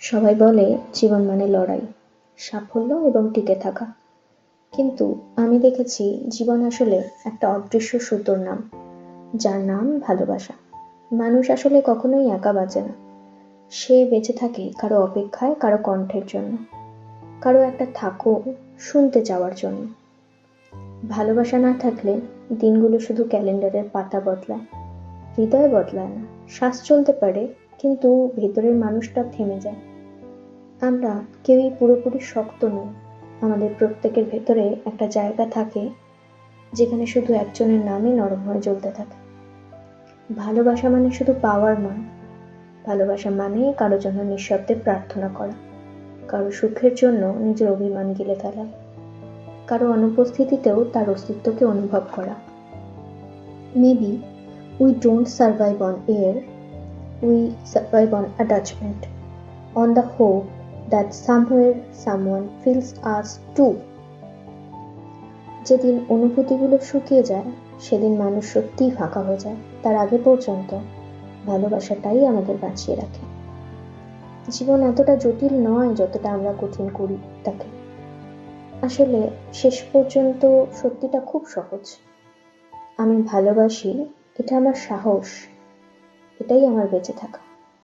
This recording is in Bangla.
সবাই বলে জীবন মানে লড়াই, সাফল্য এবং টিকে থাকা। কিন্তু আমি দেখেছি জীবন আসলে একটা অদৃশ্য সুতোর নাম, যার নাম ভালোবাসা। মানুষ আসলে কখনোই একা বাঁচে না। সে বেঁচে থাকে কারো অপেক্ষায়, কারো কণ্ঠের জন্য, কারো একটা থাকো শুনতে চাওয়ার জন্য। ভালোবাসা না থাকলে দিনগুলো শুধু ক্যালেন্ডারের পাতা বদলায়, হৃদয় বদলায় না। শ্বাস চলতে পারে, কিন্তু ভেতরের মানুষটা থেমে যায়। আমরা কেউই পুরোপুরি শক্ত নই। আমাদের প্রত্যেকের ভেতরে একটা জায়গা থাকে যেখানে শুধু একজনের নামই নরম হয়ে জ্বলতে থাকে। ভালোবাসা মানে শুধু পাওয়ার নয়, ভালোবাসা মানে কারো জন্য নিঃশব্দে প্রার্থনা করা, কারো সুখের জন্য নিজের অভিমান গিলে ফেলা, কারো অনুপস্থিতিতেও তার অস্তিত্বকে অনুভব করা। Maybe we don't survive on air, we survive on attachment, on the hope that somewhere someone feels us too. যেদিন অনুভূতিগুলো শুকিয়ে যায়, সেদিন মানুষ সত্যিই ফাঁকা হয়ে যায়। তার আগে পর্যন্ত ভালোবাসাটাই আমাদের বাঁচিয়ে রাখে। জীবন এতটা জটিল নয় যতটা আমরা কঠিন করি তাকে। আসলে শেষ পর্যন্ত সত্যিটা খুব সহজ। আমি ভালোবাসি, এটা আমার সাহস, এটাই আমার বেঁচে থাকা।